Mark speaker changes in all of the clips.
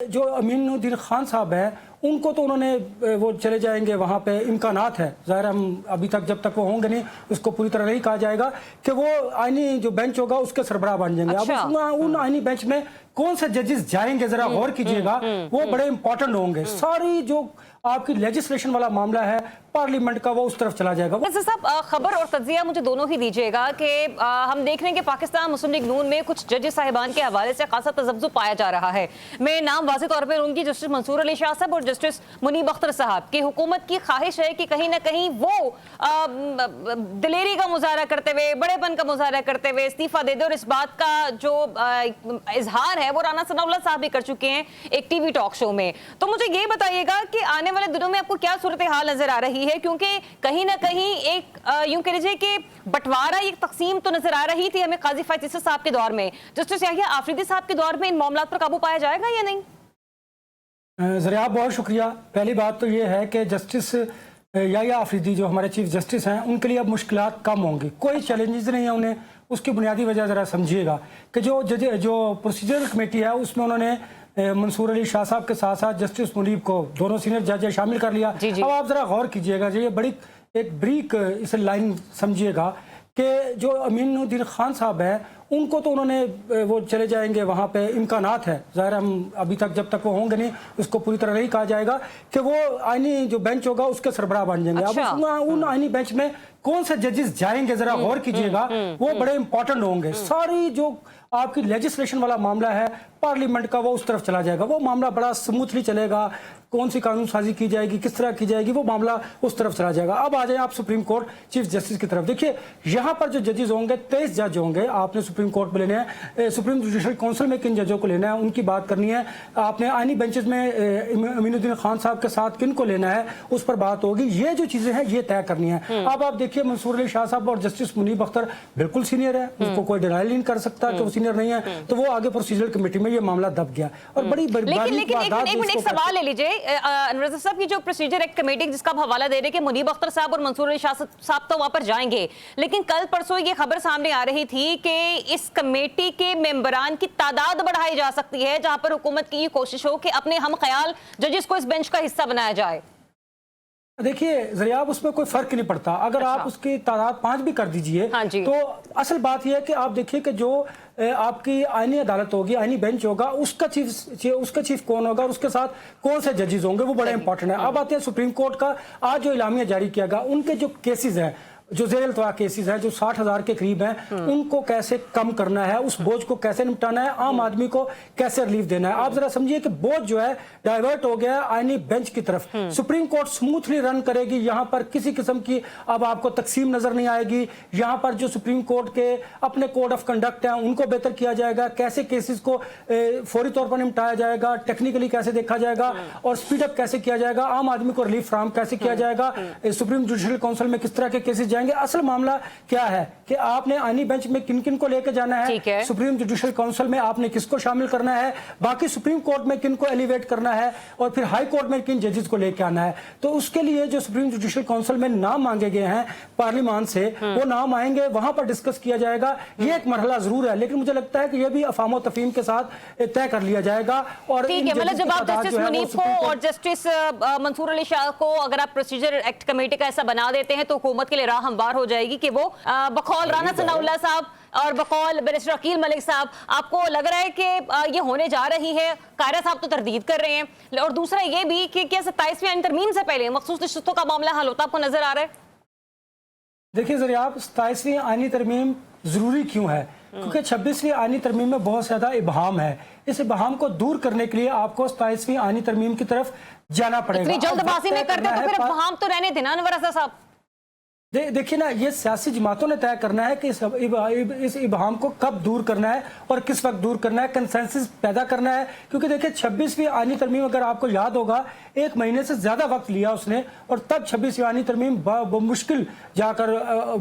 Speaker 1: जो अमीनुद्दीन खान साहब हैं उनको तो उन्होंने वो चले जाएंगे वहाँ पे इम्कानात है, ज़ाहिर हम अभी तक जब तक वो होंगे नहीं उसको पूरी तरह नहीं कहा जाएगा कि वो आईनी जो बेंच होगा उसके सरबराह बन जाएंगे।
Speaker 2: अच्छा।
Speaker 1: अब उन आईनी बेंच में कौन से जजेस जाएंगे जरा गौर कीजिएगा, वो बड़े इंपॉर्टेंट होंगे। सारी जो आपकी लेजिस्लेशन वाला मामला है पार्लियामेंट का वो उस तरफ चला जाएगा।
Speaker 2: साहब खबर और तज्जिया मुझे दोनों ही दीजिएगा कि हम देख रहे हैं कि पाकिस्तान मुस्लिम लीग नून में कुछ जजेस साहिबान के हवाले से खासा तजब्जुब पाया जा रहा है। मैं नाम वाज़ेह तौर पर उनकी जस्टिस मंसूर अली शाह साहब और जस्टिस मुनीब अख्तर साहब की हुकूमत की ख्वाहिश है कि कहीं ना कहीं वो दिलेरी का मुजाहरा करते हुए, बड़ेपन का मुजाहरा करते हुए इस्तीफा दे दे। और इस बात का जो इजहार है वो राना सनाउल्लाह साहब भी कर चुके हैं एक टीवी टॉक शो में। तो मुझे ये बताइएगा कि आने वाले दिनों में आपको क्या सूरत हाल नजर आ रही है, क्योंकि कहीं ना कहीं एक यूं कह लीजिए कि बंटवारा, एक तकसीम तो नजर आ रही थी हमें काजी फायद इसा साहब के दौर में। जस्टिस याहिया आफरीदी साहब के दौर में इन मामलात पर काबू पाया जाएगा या नहीं?
Speaker 1: ज़रिया बहुत शुक्रिया। पहली बात तो ये है कि जस्टिस याहिया आफरीदी जो हमारे चीफ जस्टिस हैं उनके लिए अब मुश्किलात कम होंगी, कोई चैलेंजेस नहीं है उन्हें। उसकी बुनियादी वजह ज़रा समझिएगा कि जो प्रोसीजरल कमेटी है उसमें उन्होंने मंसूर अली शाह साहब के साथ साथ जस्टिस मुनीब को, दोनों सीनियर जज शामिल कर लिया। अब आप ज़रा गौर कीजिएगा, ये बड़ी एक ब्रीक इस लाइन समझिएगा कि जो अमीनुद्दीन खान साहब हैं उनको तो उन्होंने वो चले जाएंगे वहाँ पे इम्कानात है, ज़ाहिर हम अभी तक जब तक वो होंगे नहीं उसको पूरी तरह नहीं कहा जाएगा कि वो आईनी जो बेंच होगा उसके सरबराह बन जाएंगे।
Speaker 2: अच्छा।
Speaker 1: अब उन आईनी बेंच में कौन से जजेस जाएंगे जरा गौर कीजिएगा, वो बड़े इंपॉर्टेंट होंगे। सारी जो आपकी लेजिस्लेशन वाला मामला है पार्लियामेंट का वो उस तरफ चला जाएगा, वो मामला बड़ा स्मूथली चलेगा। कौन सी कानून साजी की जाएगी, किस तरह की जाएगी, वो मामला उस तरफ चला जाएगा। अब आ जाए आप सुप्रीम कोर्ट चीफ जस्टिस की तरफ। देखिए यहाँ पर जो जजेस होंगे 23 जज होंगे, आपने सुप्रीम कोर्ट में लेने हैं, सुप्रीम जुडिशल काउंसिल में किन जजों को लेना है उनकी बात करनी है, आपने आईनी बेंचेस में अमीनुद्दीन खान साहब के साथ किन को लेना है उस पर बात होगी। ये जो चीजें हैं ये तय करनी है। अब आप देखिए मंसूर अली शाह साहब और जस्टिस मुनीब अख्तर बिल्कुल सीनियर है, उसको कोई डिनाइल नहीं कर सकता कि वो सीनियर नहीं है, तो वो आगे प्रोसीजर कमेटी में ये मामला दब गया। और बड़ी
Speaker 2: लेकिन एक सवाल ले लीजिए साहब की जो प्रोसीजर एक्ट कमेटी जिसका आप हवाला दे रहे कि मुनीब अख्तर साहब और मंसूर अली शाह साहब तो वहां पर जाएंगे, लेकिन कल परसों ये खबर सामने आ रही थी कि इस कमेटी के मेंबरान की तादाद बढ़ाई जा सकती है, जहां पर हुकूमत की ये कोशिश हो कि अपने हम ख्याल जजेस को इस बेंच का हिस्सा बनाया जाए।
Speaker 1: देखिए ज़रिया उसमें कोई फर्क नहीं पड़ता, अगर आप उसकी तादाद 5 भी कर दीजिए।
Speaker 2: हाँ जी।
Speaker 1: तो असल बात यह है कि आप देखिए कि जो आपकी आईनी अदालत होगी, आईनी बेंच होगा, उसका चीफ कौन होगा और उसके साथ कौन से जजेस होंगे वो बड़ा इंपॉर्टेंट है। अब आते हैं सुप्रीम कोर्ट का आज जो इलामिया जारी किया गया, उनके जो केसेस हैं, जो ज़ेर-ए-इल्तवा केसेस हैं जो 60,000 के करीब हैं, उनको कैसे कम करना है, उस बोझ को कैसे निपटाना है, आम आदमी को कैसे रिलीफ देना है। आप जरा समझिए कि बोझ जो है डाइवर्ट हो गया है आईनी बेंच की तरफ। सुप्रीम कोर्ट स्मूथली रन करेगी, यहाँ पर किसी किस्म की अब आपको तकसीम नजर नहीं आएगी। यहाँ पर जो सुप्रीम कोर्ट के अपने कोड ऑफ कंडक्ट हैं उनको बेहतर किया जाएगा, कैसे केसेस को फौरी तौर पर निपटाया जाएगा, टेक्निकली कैसे देखा जाएगा और स्पीड अप कैसे किया जाएगा, आम आदमी को रिलीफ फ्राहम कैसे किया जाएगा, सुप्रीम जुडिशल काउंसिल में किस तरह के केसेस। असल मामला क्या है कि आपने आईनी बेंच में किन किन को लेकर जाना है, सुप्रीम जुडिशल काउंसिल में आपने किसको शामिल करना है, बाकी सुप्रीम कोर्ट में किन को एलिवेट करना है और फिर हाई कोर्ट में किन जजेस को लेकर आना है। तो उसके लिए जो सुप्रीम जुडिशल काउंसिल में नाम मांगे गए हैं पार्लियामान से, वो नाम आएंगे, वहां पर डिस्कस किया जाएगा। ये एक मरहला जरूर है, लेकिन मुझे लगता है कि यह भी अफाम तफहीम के साथ तय कर लिया जाएगा। और
Speaker 2: मतलब जब आप जस्टिस मुनीब को और जस्टिस मंसूर अली शाह को अगर आप प्रोसीजर एक्ट कमेटी का ऐसा बना देते हैं तो हुकूमत के लिए राह हमवार हो जाएगी कि वो बकौल राना सनाउल्लाह साहब और बकौल बैरिस्टर अकील मलिक साहब, आपको लग रहा है कि ये होने जा रही है? कायरा साहब तो तरदीद कर रहे हैं, और दूसरा ये भी कि क्या 27वीं आईनी तरमीम से पहले मखसूस नशिस्तों का मामला हल होता आपको नजर आ रहा है?
Speaker 1: देखिए ज़रिया 27वीं आईनी तरमीम जरूरी क्यों है, क्योंकि 26वीं आईनी तरमीम में बहुत ज्यादा इबहाम है। इस इबहाम को दूर करने के लिए आपको 27वीं आईनी तरमीम की तरफ जाना पड़ेगा।
Speaker 2: जल्दबाजी में करते तो फिर इबहाम तो रहने देना अनवर रज़ा साहब।
Speaker 1: देखिए ना, ये सियासी जमातों ने तय करना है कि इस इबहाम को कब दूर करना है और किस वक्त दूर करना है, कंसेंसस पैदा करना है। क्योंकि देखिए 26वीं आईनी तरमीम अगर आपको याद होगा 1 महीने से ज्यादा वक्त लिया उसने, और तब 26वीं आईनी तरमीम मुश्किल जाकर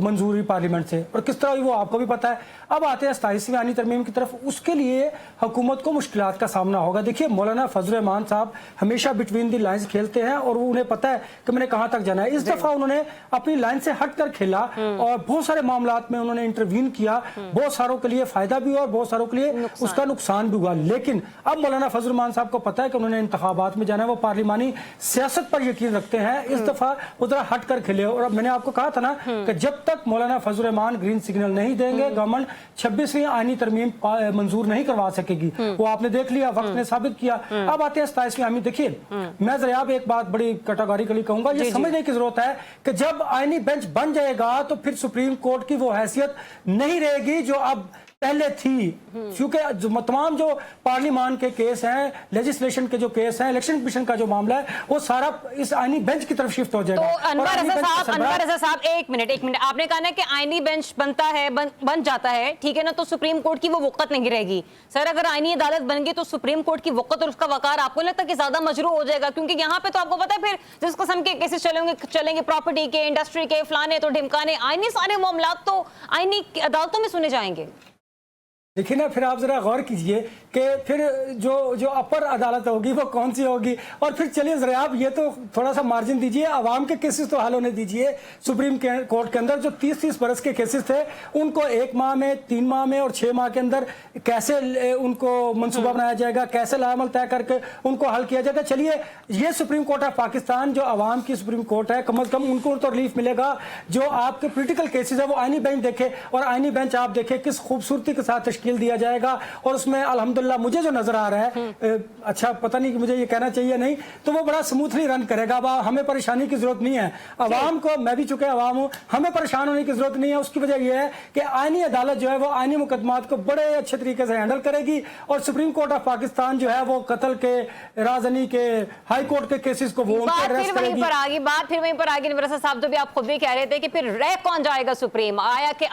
Speaker 1: मंजूर हुई पार्लियामेंट से, और किस तरह हुई वो आपको भी पता है। अब आते हैं 27वीं आईनी तरमीम की तरफ, उसके लिए हुकूमत को मुश्किलात का सामना होगा। देखिए मौलाना फजल रहमान साहब हमेशा बिटवीन द लाइन्स खेलते हैं और उन्हें पता है कि मैंने कहाँ तक जाना है। इस दफा उन्होंने अपनी लाइन से हटकर खेला और बहुत सारे मामलात में उन्होंने इंटरवीन किया, बहुत सारों के लिए फायदा भी हुआ और बहुत सारों के लिए उसका नुकसान भी हुआ। लेकिन अब मौलाना फजल रहमान साहब को पता है कि उन्होंने इंतखाबात में जाना है, वो पार्लिमानी सियासत पर यकीन रखते हैं, इस दफा वो जरा हट कर खेले। और अब मैंने आपको कहा था ना कि जब तक मौलाना फजल रहमान ग्रीन सिग्नल नहीं देंगे, गवर्नमेंट 26वीं आईनी तरमीम मंजूर नहीं करवा सकेगी। वो आपने देख लिया, वक्त ने साबित किया। अब आते हैं 27वीं आईनी। देखिए, मैं जरा आप एक बात बड़ी कैटेगोरिकली कहूंगा, ये समझने की जरूरत है कि जब आईनी बेंच बन जाएगा तो फिर सुप्रीम कोर्ट की वो हैसियत नहीं रहेगी जो अब पहले थी, क्योंकि तमाम जो पार्लिमान के केस हैं, लेजिस्लेशन के जो केस हैं, इलेक्शन कमीशन का जो मामला है, वो सारा इस आईनी बेंच की तरफ शिफ्ट हो जाएगा।
Speaker 2: तो अनवर रजा साहब एक मिनट, आपने कहा ना कि आईनी बेंच बनता है, बन जाता है, ठीक है ना, तो सुप्रीम कोर्ट की वो वक़्त नहीं रहेगी। सर, अगर आईनी अदालत बन गई तो सुप्रीम कोर्ट की वक़्त और उसका वकार आपको लगता है कि ज्यादा मजरू हो जाएगा? क्योंकि यहाँ पे तो आपको पता है फिर जिस किस्म के केसेस चलेंगे प्रॉपर्टी के, इंडस्ट्री के, फलाने तो ढिमकाने, आईनी सारे मामला तो आईनी अदालतों में सुने जाएंगे।
Speaker 1: देखिए ना, फिर आप जरा गौर कीजिए कि फिर जो अपर अदालत होगी वो कौन सी होगी। और फिर चलिए जरा आप ये तो थोड़ा सा मार्जिन दीजिए, आवाम के केसेस तो हल होने दीजिए। सुप्रीम कोर्ट के अंदर जो 30-30 बरस के केसेस थे, उनको 1 माह में, 3 माह में और 6 माह के अंदर कैसे उनको मंसूबा बनाया जाएगा, कैसे लामल तय करके उनको हल किया जाएगा। चलिए, ये सुप्रीम कोर्ट ऑफ पाकिस्तान जो आवाम की सुप्रीम कोर्ट है, कम अज कम उनको तो रिलीफ मिलेगा। जो आपके पोलिटिकल केसेस है वो आईनी बेंच देखे, और आईनी बेंच आप देखे किस खूबसूरती के साथ दिया जाएगा। और उसमें अल्हम्दुलिल्लाह मुझे जो नजर आ रहा है, अच्छा पता नहीं कि मुझे ये कहना चाहिए नहीं, तो वो बड़ा स्मूथली रन करेगा। अब हमें परेशानी की जरूरत नहीं है। आवाम को, मैं भी चुके आवाम हूं, हमें परेशान होने की जरूरत नहीं है। उसकी वजह यह है कि आईनी अदालत जो है वो आईनी मुकदमात को बड़े अच्छे तरीके से हैंडल करेगी। और सुप्रीम कोर्ट ऑफ पाकिस्तान जो है वो कत्ल के, राजनी के, हाई कोर्ट के केसेस को वो
Speaker 2: बात फिर वहीं पर आ गई। अनवर रजा साहब, जो भी आप खुद भी कह रहे थे कि फिर रह कौन जाएगा सुप्रीम, आया कि